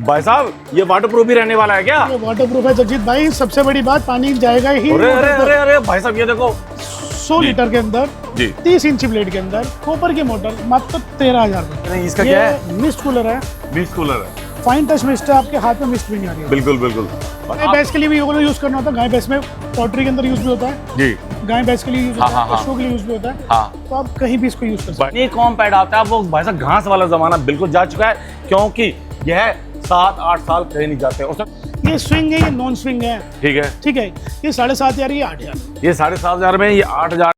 भाई साहब ये वाटर प्रूफ भी रहने वाला है क्या? ये वाटर प्रूफ है जगजीत भाई, सबसे बड़ी बात पानी जाएगा ही। अरे अरे अरे अरे भाई साहब ये देखो 100 लीटर के अंदर जी 30 इंची ब्लेड के अंदर कॉपर की मोटर मात्र 13,000 रुपए। नहीं इसका क्या है? मिस्ट कूलर है, मिस्ट कूलर है, फाइन टच मिस्ट है, आपके हाथ में मिस्ट भी नहीं आ रही है। बिल्कुल बिल्कुल। गाय भैंस के लिए भी यूज करना होता है, गाय भैंस में पोल्ट्री के अंदर यूज भी होता है जी, गाय भैंस के लिए यूज होता हाँ, है, हाँ। पशुओं के लिए यूज भी होता है। हाँ तो आप कहीं भी इसको यूज कर सकते बनी कॉम्पैक्ट आता है वो भाई साहब घास वाला जमाना बिल्कुल जा चुका है, क्योंकि यह 7-8 साल कहीं नहीं जाते। और हैं। ये स्विंग है, ये नॉन स्विंग है, ठीक है, ठीक है। ये 7,500, ये 8,000। ये 7,500 में, ये 8,000।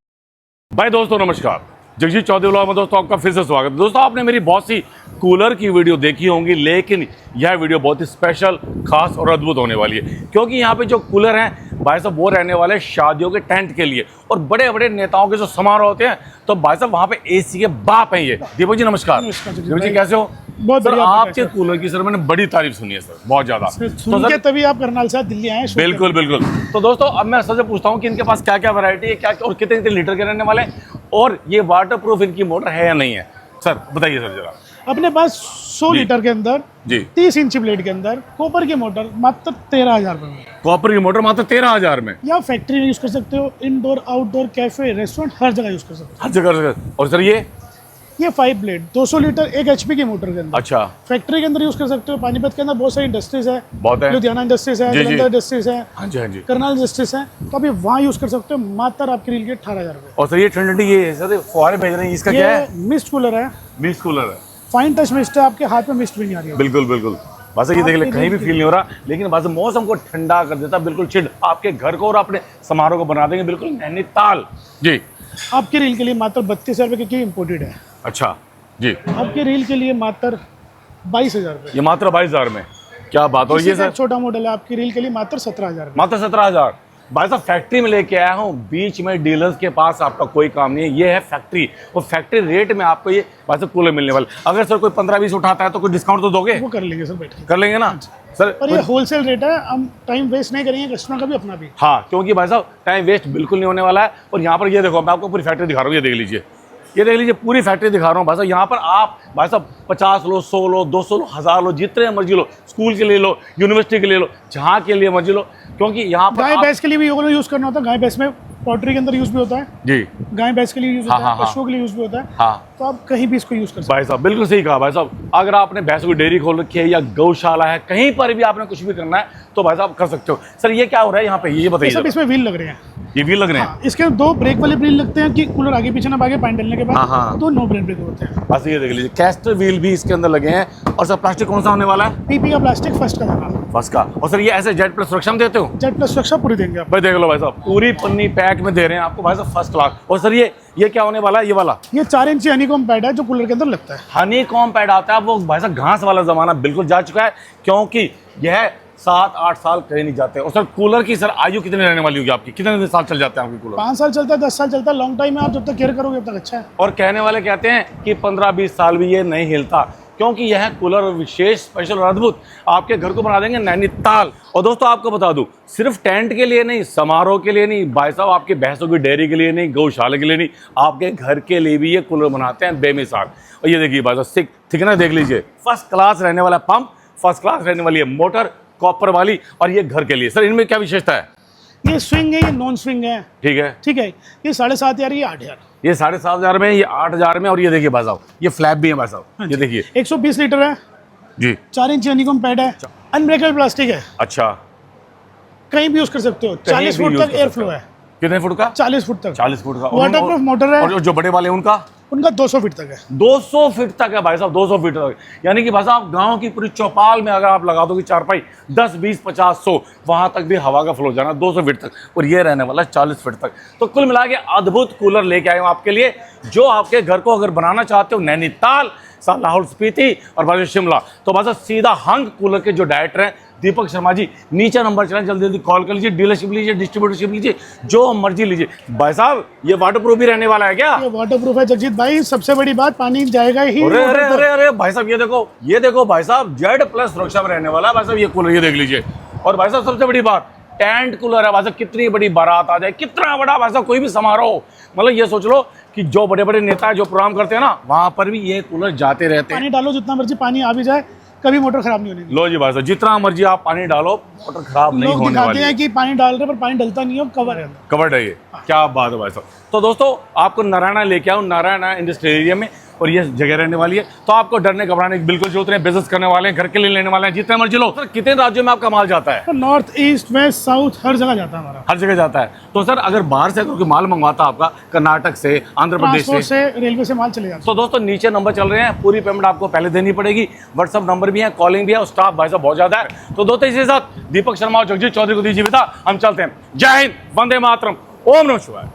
भाई दोस्तों नमस्कार, जगजीत चौधरी व्लॉग में दोस्तों आपका फिर से स्वागत है। दोस्तों आपने मेरी बहुत सी कूलर की वीडियो देखी होंगी, लेकिन यह वीडियो बहुत ही स्पेशल, खास और अद्भुत होने वाली है, क्योंकि यहाँ पे जो कूलर हैं भाई साहब वो रहने वाले शादियों के टेंट के लिए और बड़े बड़े नेताओं के जो समारोह होते हैं, तो भाई साहब वहाँ पे एसी के बाप हैं ये। दीपक जी नमस्कार। दीपक जी कैसे हो? बहुत सर बढ़िया। आपके कूलर की सर मैंने बड़ी तारीफ सुनी है सर, बहुत ज्यादा। सुन के तभी आप करनाल से दिल्ली आए हैं। बिल्कुल बिल्कुल। तो दोस्तों अब मैं सबसे पूछता हूँ कि इनके पास क्या क्या वैरायटी है, क्या और कितने कितने लीटर के रहने वाले हैं, और ये वाटर प्रूफ इनकी मोटर है या नहीं है? सर बताइए सर जरा। अपने पास 100 लीटर के अंदर जी 30 इंची ब्लेड के अंदर कॉपर की मोटर मात्र 13,000 रुपए में। कॉपर की मोटर मात्र 13,000 में, या फैक्ट्री में यूज कर सकते हो, इंडोर आउटडोर कैफे रेस्टोरेंट हर जगह यूज कर सकते हर जगह। और सर हो। ये 5 ब्लेड 200 लीटर 1 HP की मोटर के अंदर अच्छा फैक्ट्री के अंदर यूज कर सकते हो। पानीपत के अंदर बहुत सारी इंडस्ट्रीज है, बहुत है। लुधियाना इंडस्ट्रीज है, जी, जी। जलंधर इंडस्ट्रीज है, हाँ जी हाँ जी। करनाल इंडस्ट्रीज है, तो अभी वहाँ यूज कर सकते हो मात्र आपके लिए 18,000 रुपए। और सर ये ठंडी ये सर फुहारे भेज रहे हैं, इसका क्या है? ये मिस्ट कूलर है, मिस्ट कूलर है, फाइन टच मिस्ट है, आपके हाथ में मिस्ट भी नहीं आ रही है। बिल्कुल बिल्कुल। बस ये देख ले कहीं भी फील नहीं हो रहा, लेकिन बस मौसम को ठंडा कर देता, बिल्कुल चिल्ड आपके घर को और अपने समारोह को बना देंगे बिल्कुल नैनीताल। जी आपके रील के लिए मात्र 32,000 रुपए, क्योंकि इम्पोर्टेड है। अच्छा जी, आपके रील के लिए मात्र 22,000 रुपए। ये मात्र 22,000 में, क्या बात हो। ये सर छोटा मॉडल है, आपकी रील के लिए मात्र 17,000 रुपए। मात्र 17,000। भाई साहब फैक्ट्री में लेके आया हूँ, बीच में डीलर्स के पास आपका कोई काम नहीं है, ये है फैक्ट्री, और फैक्ट्री रेट में आपको ये भाई साहब कूलर मिलने वाले। अगर सर कोई 15-20 उठाता है तो कोई डिस्काउंट तो दोगे? वो कर लेंगे सर, बैठ के कर लेंगे ना सर? और ये होलसेल रेट है, हम टाइम वेस्ट नहीं करेंगे, कस्टमर का भी अपना भी। हाँ, क्योंकि भाई साहब टाइम वेस्ट बिल्कुल नहीं होने वाला है। और यहाँ पर ये देखो, मैं आपको पूरी फैक्ट्री दिखा रहा हूँ, ये देख लीजिए, ये देख लीजिए पूरी फैक्ट्री दिखा रहा हूँ भाई साहब। यहाँ पर आप भाई साहब 50 लो, 100 लो, 200 लो, 1000 लो, जितने मर्जी लो, स्कूल के लिए लो, यूनिवर्सिटी के लिए लो, जहाँ के लिए मर्जी लो, क्योंकि यहाँ पर गाय भैंस के लिए भी यूज करना होता है, गाय भैंस में पोल्ट्री के अंदर यूज भी होता है जी, गाय भैंस के लिए यूज होता हाँ, है, हाँ, पशुओं के लिए यूज भी होता है। हाँ तो आप कहीं भी इसको यूज कर सकते भाई साहब बिल्कुल सही कहा भाई साहब। अगर आपने भैंसों की डेयरी खोल रखी है या गौशाला है, कहीं पर भी आपने कुछ भी करना है तो भाई साहब कर सकते हो। सर ये क्या हो रहा है यहाँ पे, ये हो। बताइए सब जरा। इसमें व्हील लग रहे हैं, ये व्हील लग रहे हैं? हाँ, इसके 2 ब्रेक वाले व्हील लगते हैं कि कूलर आगे पीछे ना भागे पानी डालने के हाँ, हाँ। बाद। 2 नो ब्रेक होते हैं। बस ये देख लीजिए, कैस्टर व्हील भी इसके अंदर लगे हैं। और सर प्लास्टिक कौन सा होने वाला है? PP का प्लास्टिक फर्स्ट का था, बस का। और सर ये ऐसे जेट प्लस सुरक्षा में देते हो? जेट प्लस सुरक्षा पूरी देंगे आप। भाई देख लो भाई साहब, पूरी पन्नी पैक में दे रहे हैं आपको भाई साहब, फर्स्ट क्लास। और सर ये क्या होने वाला है, ये वाला? ये 4 इंची हनीकॉम्ब पैड है जो कूलर के अंदर लगता है। हनी कॉम्ब पैड आता है वो भाई साहब घास वाला जमाना बिल्कुल जा चुका है, क्योंकि यह 7-8 साल कहीं नहीं जाते। और सर कूलर की सर आयु कितनी रहने वाली होगी आपकी? कितने साल चल जाते हैं आपके कूलर? 5 साल चलता है, 10 साल चलता है, लॉन्ग टाइम है। आप जब तक केयर करोगे तब तक अच्छा है। और कहने वाले कहते हैं कि 15-20 साल भी ये नहीं हिलता, क्योंकि यह कूलर विशेष, स्पेशल और अद्भुत आपके घर को बना देंगे नैनीताल। और दोस्तों आपको बता दूं, सिर्फ टेंट के लिए नहीं, समारोह के लिए नहीं, भाई साहब आपके भैंसों की डेयरी के लिए नहीं, गौशाला के लिए नहीं, आपके घर के लिए भी ये कूलर बनाते हैं बेमिसाल। और ये देखिए भाई साहब थिकनेस देख लीजिए, फर्स्ट क्लास रहने वाला पंप, फर्स्ट क्लास रहने वाली है मोटर, कॉपर वाली, और ये घर के लिए। सर इनमें क्या विशेषता है? ये स्विंग है, ये नॉन स्विंग है, ठीक है, ठीक है। ये 7,500, ये 8,000। ये 7,500 में, ये 8,000 में। और ये देखिए भाई साहब, ये फ्लैप भी है भाई साहब, ये देखिए 120 लीटर है जी, 4 इंची हनीकॉम्ब पैड है, अनब्रेकेबल प्लास्टिक है, अच्छा कहीं भी यूज कर सकते हो। कहीं 40 भी फुट use तक कर एयर सकते फ्लो हो। है, कितने फुट का? 40 फुट तक। 40 फुट का। वाटरप्रूफ मोटर है, और जो बड़े वाले उनका? उनका 200 फीट तक है। 200 फीट तक है भाई साहब, 200 फीट तक। यानी कि भाई साहब गांव की पूरी चौपाल में अगर आप लगा दोगे चारपाई, 10, 20, 50, 100, वहां तक भी हवा का फ्लो जाना 200 फीट तक। और ये रहने वाला है 40 फीट तक। तो कुल मिला के अद्भुत कूलर लेके आए हूं आपके लिए, जो आपके घर को अगर बनाना चाहते हो नैनीताल, लाहौल स्पीति और भाई शिमला, तो बस सीधा हंग कूलर के जो डायरेक्टर हैं दीपक शर्मा जी, नीचे नंबर चला, जल्दी जल्दी कॉल कर लीजिए, डीलरशिप लीजिए, डिस्ट्रीब्यूटरशिप लीजिए, जो मर्जी लीजिए। भाई साहब ये वाटर प्रूफ भी रहने वाला है क्या? ये वाटर प्रूफ है जगजीत भाई, सबसे बड़ी बात पानी जाएगा ही। अरे अरे अरे अरे भाई साहब ये देखो भाई साहब, जेड प्लस सुरक्षा में रहने वाला है भाई साहब ये कूलर, ये देख लीजिए। और भाई साहब सबसे बड़ी बात, टेंट कूलर है भाई साहब, कितनी बड़ी बारात आ जाए, कितना बड़ा भाई साहब कोई भी समारोह, मतलब ये सोच लो कि जो बड़े बड़े नेता जो प्रोग्राम करते हैं ना, वहां पर भी ये कूलर जाते रहते हैं। पानी डालो जितना मर्जी पानी आ भी जाए, कभी मोटर खराब नहीं होने दी। लो जी भाई साहब, जितना मर्जी आप पानी डालो मोटर खराब नहीं लोग होने दिखाते वाली है। हैं कि पानी डाल रहे हैं पर पानी डलता नहीं है, कवर है अंदर। कवर्ड है ये, क्या बात है भाई साहब। तो दोस्तों आपको नारायणा लेके आओ, नारायणा इंडस्ट्रियल एरिया में, और ये जगह रहने वाली है। तो आपको डरने घबराने की बिल्कुल जरूरत नहीं, बिजनेस करने वाले हैं, घर के लिए लेने वाले हैं, जितने मर्जी लो। सर कितने राज्यों में आपका माल जाता है? तो नॉर्थ ईस्ट वेस्ट साउथ हर जगह जाता है हमारा। हर जगह जाता है। तो सर अगर बाहर से अगर कोई माल मंगवाता आपका, कर्नाटक से, आंध्र प्रदेश ट्रांसपोर्ट से, से रेलवे से माल चले जाता तो दोस्तों नीचे नंबर चल रहे हैं, पूरी पेमेंट आपको पहले देनी पड़ेगी। व्हाट्सअप नंबर भी है, कॉलिंग भी है, और स्टाफ भाई साहब बहुत ज्यादा है। तो दोस्तों इसी के साथ दीपक शर्मा और जगजीत चौधरी को दीजिए विदा, हम चलते हैं। जय हिंद, वंदे मातरम, ओम नमः शिवाय।